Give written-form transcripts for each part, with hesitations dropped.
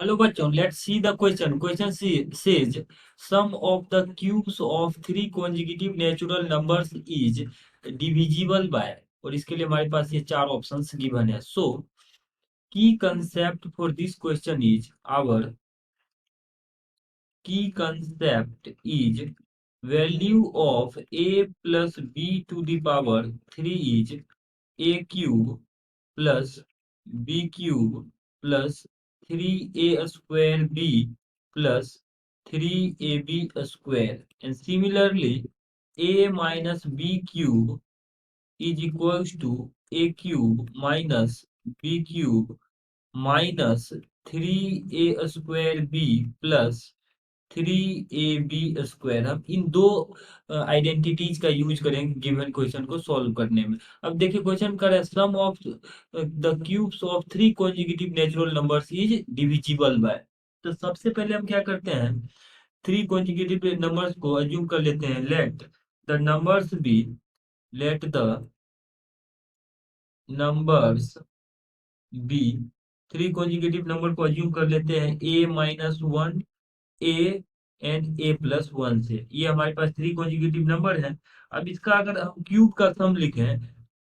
Hello bachon, let's see the question. Says sum of the cubes of three consecutive natural numbers is divisible by, और इसके लिए हमारे पास ये चार options given है. So key concept for this question is value of a plus b to the power 3 is a cube plus b cube plus 3a square b plus 3ab square, and similarly a minus b cube is equals to a cube minus b cube minus 3a square b plus 3ab square. हम इन दो identities का use करेंगे given question को solve करने में. अब देखिए question कर रहा है sum of the cubes of three consecutive natural numbers is divisible by. तो सबसे पहले हम क्या करते हैं, थ्री कॉन्जिक्यूटिव नंबर्स को अज्यूम कर लेते हैं. Let the numbers be, three consecutive number को अज्यूम कर लेते हैं a minus one, A and A plus one से. ये हमारे पास थ्री कॉन्जिक्यूटिव नंबर है. अब इसका अगर हम क्यूब का सम लिखें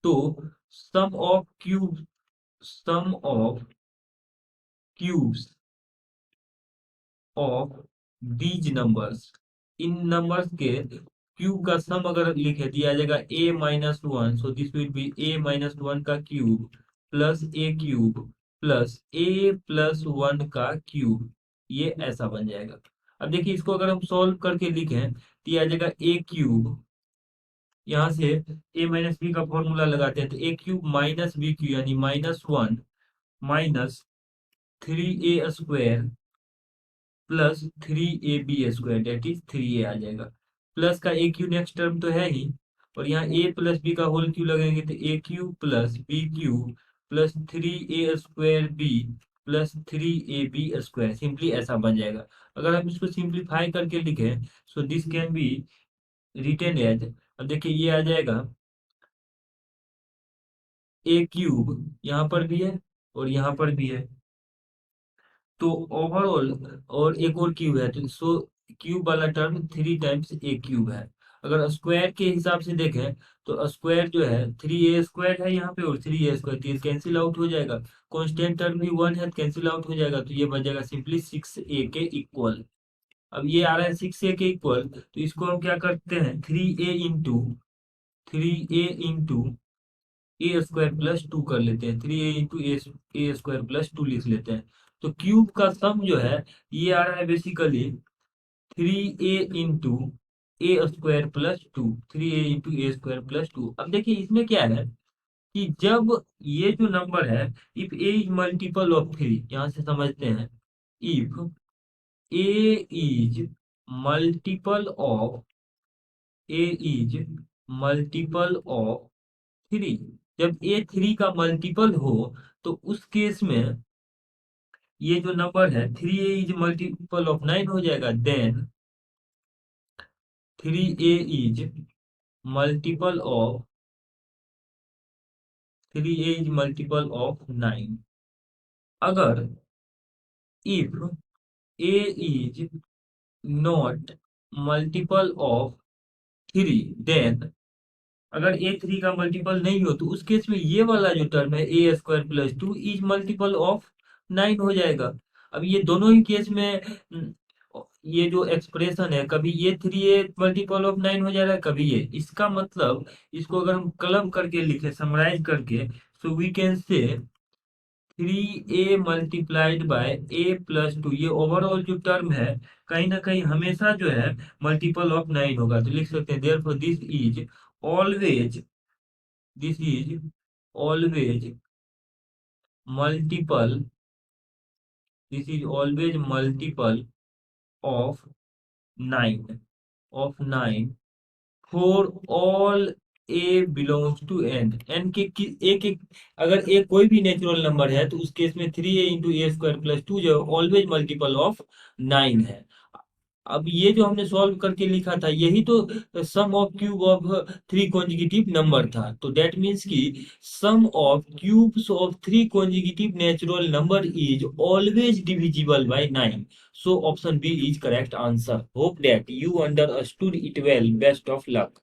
तो sum of cubes of these numbers, इन नंबर्स के क्यूब का सम अगर लिखे दिया जाएगा a minus one, so this will be a minus one का cube plus A cube plus A plus one का क्यूब. ये ऐसा बन जाएगा. अब देखिए इसको अगर हम सॉल्व करके लिखें तो ये आ जाएगा ए क्यूब, यहाँ से ए माइनस बी का फॉर्मूला लगाते हैं तो A cube minus B cube यानी minus one minus 3a square plus 3ab square, that is 3a आ जाएगा. प्लस का ए क्यू नेक्स्ट टर्म तो है ही, और यहाँ ए प्लस बी का होल क्यू लगेंगे तो A cube plus B cube plus 3a square B plus 3ab square, simply ऐसा बन जाएगा. अगर हम इसको सिंप्लीफाई करके लिखें so this can be written as, अब देखिए ये आ जाएगा ए क्यूब, यहाँ पर भी है और यहाँ पर भी है, तो ओवरऑल और एक और क्यूब है तो सो क्यूब वाला टर्म थ्री टाइम्स ए क्यूब है. अगर स्क्वायर के हिसाब से देखें तो स्क्वायर जो है 3a स्क्वायर है यहाँ पे और 3a स्क्वायर, तो ये कैंसिल आउट हो जाएगा. कांस्टेंट टर्म भी वन है, कैंसिल आउट हो जाएगा, तो ये बन जाएगा सिंपली 6a के इक्वल. अब ये आ रहा है 6a के इक्वल, तो इसको हम क्या करते हैं 3a into A square plus to कर लेते हैं. 3a into A square plus to लिख लेते हैं. तो क्यूब का सम जो है ये आ रहा है basically 3a into A square plus to. अब देखिए इसमें क्या है कि जब ये जो नंबर है if A is multiple of three, यहां से समझते हैं, if A is multiple of A is multiple of three, जब ए थ्री का मल्टीपल हो तो उस केस में ये जो नंबर है 3a इज मल्टीपल ऑफ 9 हो जाएगा. Then 3a is multiple of 3a is multiple of 9. अगर if A is not multiple of three, then अगर ए थ्री का मल्टीपल नहीं हो तो उस केस में ये वाला जो टर्म है A square plus two is multiple of 9 हो जाएगा. अब ये दोनों ही केस में ये जो एक्सप्रेशन है कभी ये 3a मल्टीपल ऑफ 9 हो जाएगा कभी ये, इसका मतलब इसको अगर हम क्लब करके लिखे समराइज करके so we can say 3a multiplied by A plus two, ये ओवरऑल जो टर्म है कहीं ना कहीं हमेशा जो है मल्टीपल ऑफ 9 होगा. तो लिख सकते हैं therefore always this is always multiple this is always multiple of 9 for all A belongs to N के एक एक, अगर ए कोई भी नेचुरल नंबर है तो उस केस में 3a into A square plus to जो ऑलवेज मल्टीपल ऑफ 9 है. अब ये जो हमने सॉल्व करके लिखा था यही तो sum of cube of three consecutive number था, तो दैट मीन्स कि sum of cubes of three consecutive natural number is always divisible by 9. So option B is correct answer. Hope that you understood it well. Best of luck.